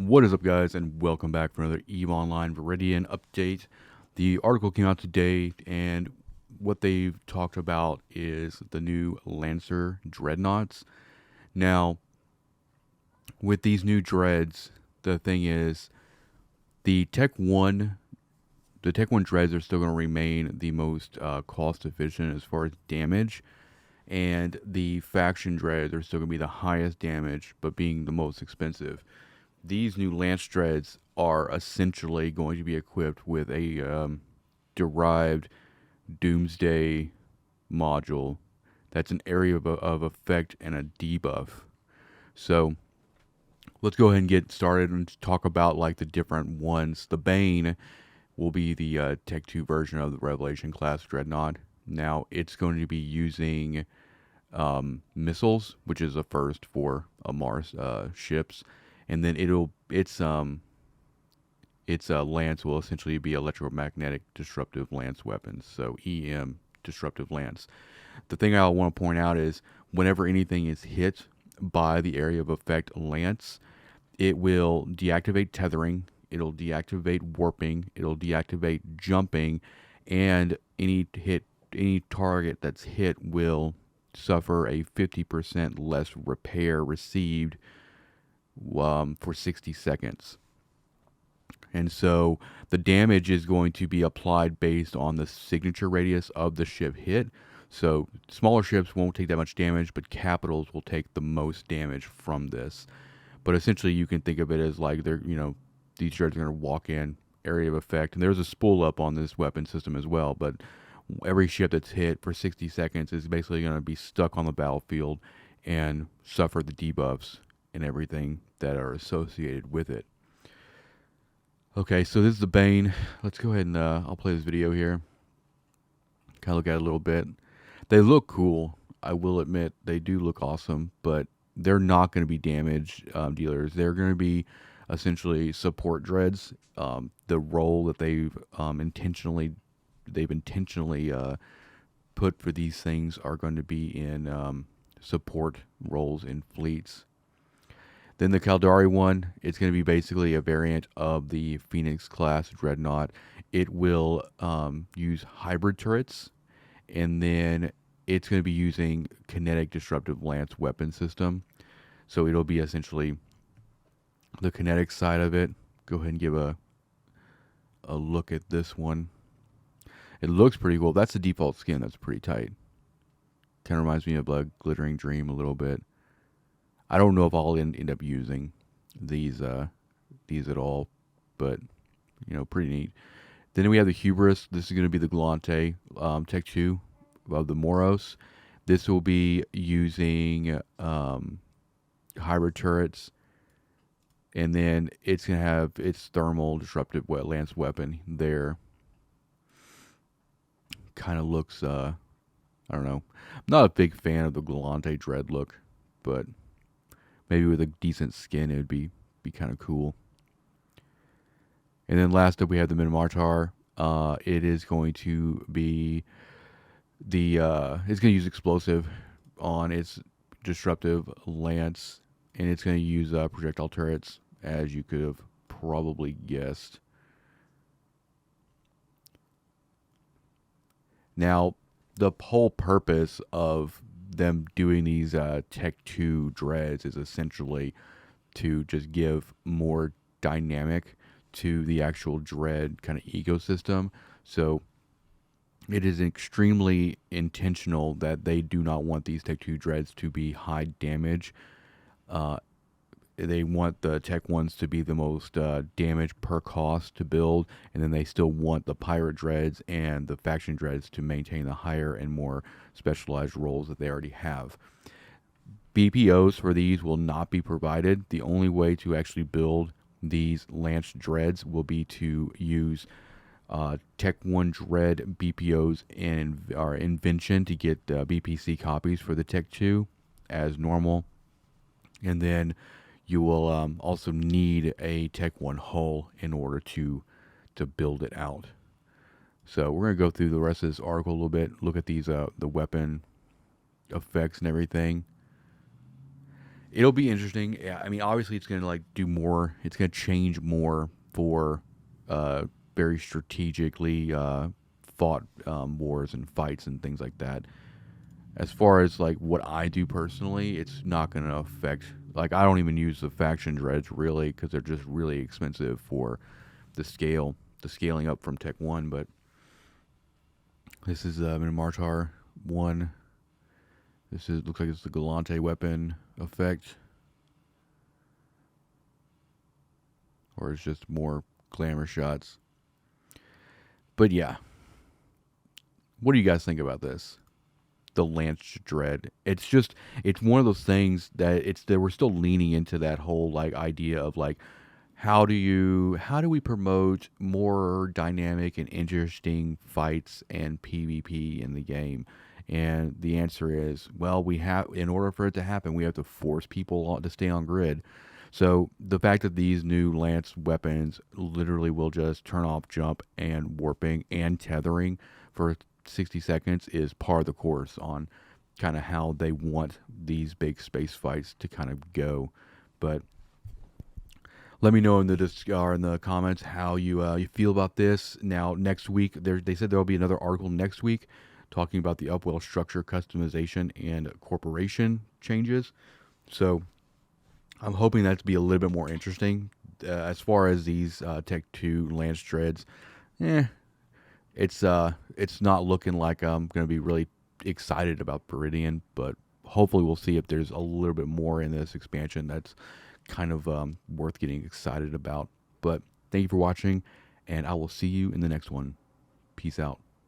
What is up, guys, and welcome back for another EVE Online Viridian update. The article came out today, and what they've talked about is the new Lancer Dreadnoughts. Now, with these new dreads, the thing is, the Tech 1, the Tech 1 dreads are still going to remain the most cost efficient as far as damage, and the faction dreads are still going to be the highest damage, but being the most expensive. These new Lance Dreads are essentially going to be equipped with a derived Doomsday module that's an area of effect and a debuff. So let's go ahead and get started and talk about like the different ones. The Bane will be the Tech 2 version of the Revelation class Dreadnought. Now it's going to be using missiles, which is a first for a Mars ships, and then its lance will essentially be electromagnetic disruptive lance weapons, so EM disruptive lance. The thing I want to point out is whenever anything is hit by the area of effect lance, it will deactivate tethering, it'll deactivate warping, it'll deactivate jumping, and any target that's hit will suffer a 50% less repair received for 60 seconds. And so the damage is going to be applied based on the signature radius of the ship hit. So smaller ships won't take that much damage, but capitals will take the most damage from this. But essentially, you can think of it as like these dreads are going to walk in area of effect, and there's a spool up on this weapon system as well. But every ship that's hit for 60 seconds is basically going to be stuck on the battlefield and suffer the debuffs and everything that are associated with it. Okay, so this is the Bane. Let's go ahead and I'll play this video here. Kind of look at it a little bit. They look cool. I will admit they do look awesome, but they're not going to be damage dealers. They're going to be essentially support dreads. The role that they've intentionally put for these things are going to be in support roles in fleets. Then the Caldari one, it's going to be basically a variant of the Phoenix class Dreadnought. It will use hybrid turrets, and then it's going to be using kinetic disruptive lance weapon system. So it'll be essentially the kinetic side of it. Go ahead and give a look at this one. It looks pretty cool. That's the default skin. That's pretty tight. Kind of reminds me of a Glittering Dream a little bit. I don't know if I'll end up using these at all, but pretty neat. Then we have the Hubris. This is going to be the Galante Tech 2 of the Moros. This will be using hybrid turrets, and then it's going to have its thermal disruptive lance weapon there. Kind of looks, I don't know. I'm not a big fan of the Galante Dread look, but maybe with a decent skin, it would be kind of cool. And then last up, we have the Minotaur. It is going to be it's going to use explosive on its disruptive lance, and it's going to use projectile turrets, as you could have probably guessed. Now, the whole purpose of them doing these Tech 2 dreads is essentially to just give more dynamic to the actual dread kind of ecosystem. So it is extremely intentional that they do not want these Tech 2 dreads to be high damage. They want the Tech 1s to be the most damage per cost to build, and then they still want the Pirate Dreads and the Faction Dreads to maintain the higher and more specialized roles that they already have. BPOs for these will not be provided. The only way to actually build these Lance Dreads will be to use Tech 1 Dread BPOs in our Invention to get BPC copies for the Tech 2 as normal. And then you will also need a Tech 1 hull in order to build it out. So we're going to go through the rest of this article a little bit, look at these the weapon effects and everything. It'll be interesting. Yeah, I mean, obviously, it's going to like do more. It's going to change more for very strategically fought wars and fights and things like that. As far as like what I do personally, it's not going to affect. Like, I don't even use the faction dreads really because they're just really expensive for the scaling up from Tech One. But this is Minomartar One. This is looks like it's the Galante weapon effect, or it's just more glamour shots. But yeah, what do you guys think about this? The Lance Dread. It's one of those things that it's that we're still leaning into that whole like idea of like how do we promote more dynamic and interesting fights and PvP in the game? And the answer is, well, we have in order for it to happen, we have to force people to stay on grid. So the fact that these new lance weapons literally will just turn off jump and warping and tethering for 60 seconds is par the course on kind of how they want these big space fights to kind of go. But let me know in the comments how you feel about this. Now next week, they said there will be another article next week talking about the upwell structure customization and corporation changes. So I'm hoping that to be a little bit more interesting. As far as these Tech 2 Lance Dreads, it's not looking like I'm going to be really excited about Viridian, but hopefully we'll see if there's a little bit more in this expansion that's kind of worth getting excited about. But thank you for watching, and I will see you in the next one. Peace out.